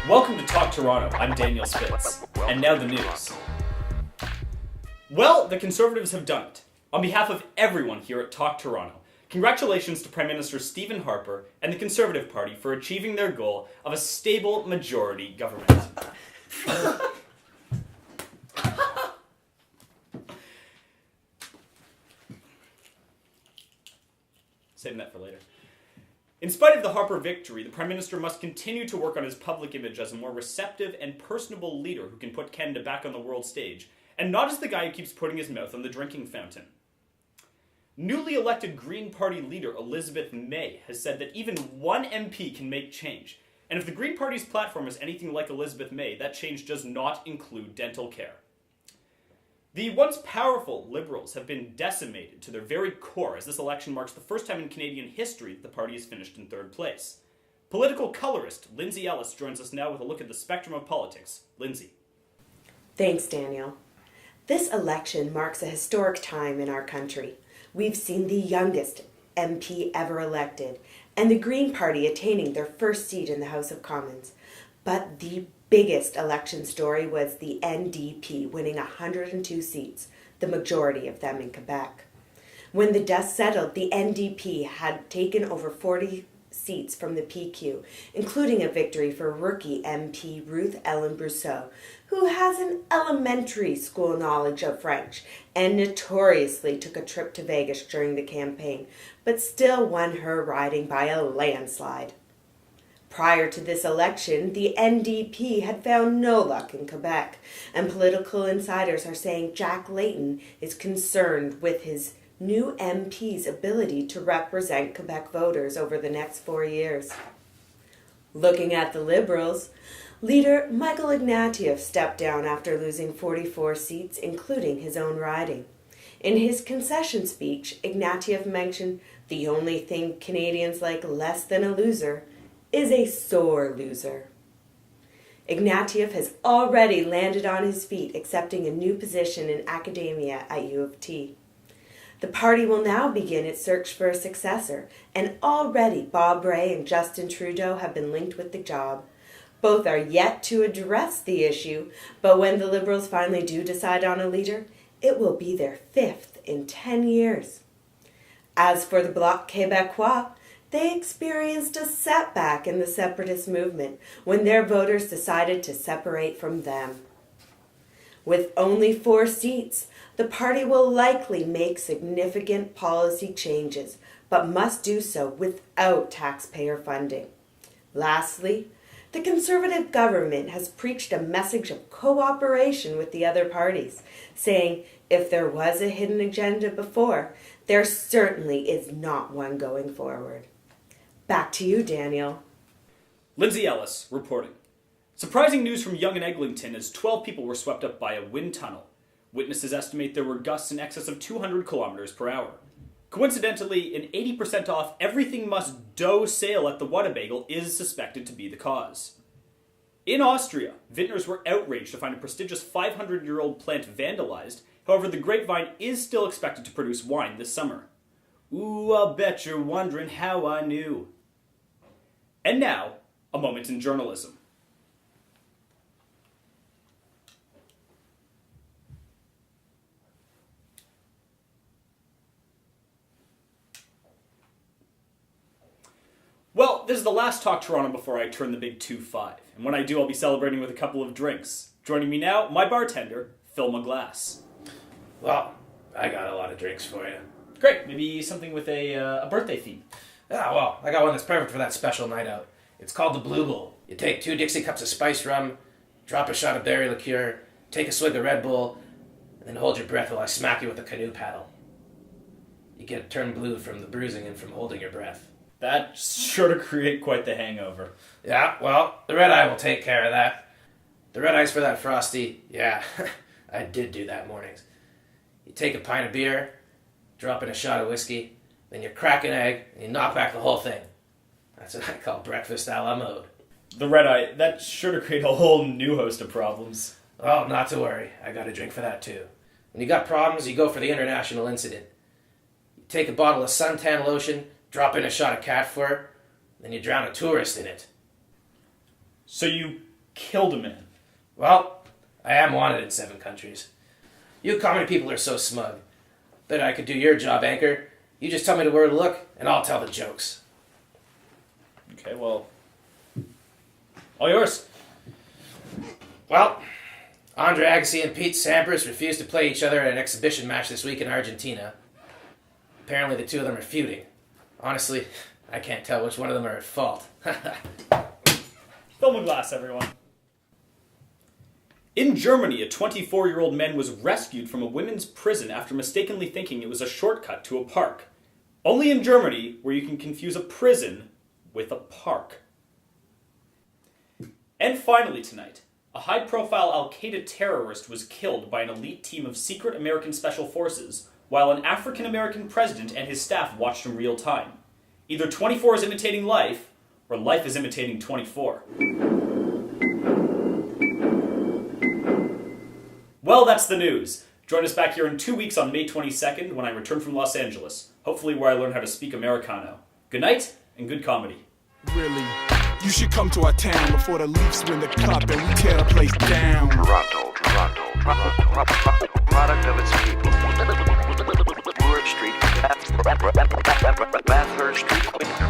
Welcome to Talk Toronto. I'm Daniel Spitz. And now the news. Well, the Conservatives have done it. On behalf of everyone here at Talk Toronto, congratulations to Prime Minister Stephen Harper and the Conservative Party for achieving their goal of a stable majority government. Saving that for later. In spite of the Harper victory, the Prime Minister must continue to work on his public image as a more receptive and personable leader who can put Canada back on the world stage, and not as the guy who keeps putting his mouth on the drinking fountain. Newly elected Green Party leader Elizabeth May has said that even one MP can make change, and if the Green Party's platform is anything like Elizabeth May, that change does not include dental care. The once powerful Liberals have been decimated to their very core as this election marks the first time in Canadian history that the party has finished in third place. Political colorist Lindsay Ellis joins us now with a look at the spectrum of politics. Lindsay. Thanks, Daniel. This election marks a historic time in our country. We've seen the youngest MP ever elected, and the Green Party attaining their first seat in the House of Commons. But the biggest election story was the NDP winning 102 seats, the majority of them in Quebec. When the dust settled, the NDP had taken over 40 seats from the PQ, including a victory for rookie MP Ruth Ellen Brousseau, who has an elementary school knowledge of French and notoriously took a trip to Vegas during the campaign, but still won her riding by a landslide. Prior to this election, the NDP had found no luck in Quebec, and political insiders are saying Jack Layton is concerned with his new MP's ability to represent Quebec voters over the next 4 years. Looking at the Liberals, leader Michael Ignatieff stepped down after losing 44 seats, including his own riding. In his concession speech, Ignatieff mentioned the only thing Canadians like less than a loser is a sore loser. Ignatieff has already landed on his feet, accepting a new position in academia at U of T. The party will now begin its search for a successor, and already Bob Rae and Justin Trudeau have been linked with the job. Both are yet to address the issue, but when the Liberals finally do decide on a leader, it will be their 5th in 10 years. As for the Bloc Québécois, they experienced a setback in the separatist movement when their voters decided to separate from them. With only 4 seats, the party will likely make significant policy changes, but must do so without taxpayer funding. Lastly, the Conservative government has preached a message of cooperation with the other parties, saying if there was a hidden agenda before, there certainly is not one going forward. Back to you, Daniel. Lindsay Ellis, reporting. Surprising news from Yonge and Eglinton as 12 people were swept up by a wind tunnel. Witnesses estimate there were gusts in excess of 200 kilometers per hour. Coincidentally, an 80% off everything must dough sale at the Whatabayel is suspected to be the cause. In Austria, vintners were outraged to find a prestigious 500-year-old plant vandalized. However, the grapevine is still expected to produce wine this summer. Ooh, I'll bet you're wondering how I knew. And now, a moment in journalism. Well, this is the last Talk Toronto before I turn the big 2-5. And when I do, I'll be celebrating with a couple of drinks. Joining me now, my bartender, Phil McGlass. Well, I got a lot of drinks for you. Great, maybe something with a birthday theme. Ah, well, I got one that's perfect for that special night out. It's called the Blue Bull. You take 2 Dixie cups of spiced rum, drop a shot of berry liqueur, take a swig of Red Bull, and then hold your breath while I smack you with a canoe paddle. You get turned blue from the bruising and from holding your breath. That's sure to create quite the hangover. Yeah, well, the red eye will take care of that. The red eye's for that frosty. Yeah, I did do that mornings. You take a pint of beer, drop in a shot of whiskey, then you crack an egg, and you knock back the whole thing. That's what I call breakfast a la mode. The red eye, that's sure to create a whole new host of problems. Oh, not to worry. I got a drink for that too. When you got problems, you go for the international incident. You take a bottle of suntan lotion, drop in a shot of cat fur, then you drown a tourist in it. So you killed a man. Well, I am wanted in 7 countries. You comedy people are so smug. Bet I could do your job, Anchor. You just tell me where to look, and I'll tell the jokes. Okay, well, all yours. Well, Andre Agassi and Pete Sampras refused to play each other at an exhibition match this week in Argentina. Apparently the two of them are feuding. Honestly, I can't tell which one of them are at fault. Fill my glass, everyone. In Germany, a 24-year-old man was rescued from a women's prison after mistakenly thinking it was a shortcut to a park. Only in Germany, where you can confuse a prison with a park. And finally tonight, a high-profile Al-Qaeda terrorist was killed by an elite team of secret American special forces, while an African-American president and his staff watched in real time. Either 24 is imitating life, or life is imitating 24. Well, that's the news. Join us back here in 2 weeks on May 22nd when I return from Los Angeles, hopefully where I learn how to speak Americano. Good night, and good comedy. Really, you should come to our town before the Leafs win the cup and we tear the place down. Toronto, product of its people. Bloor Street, Bathurst Street.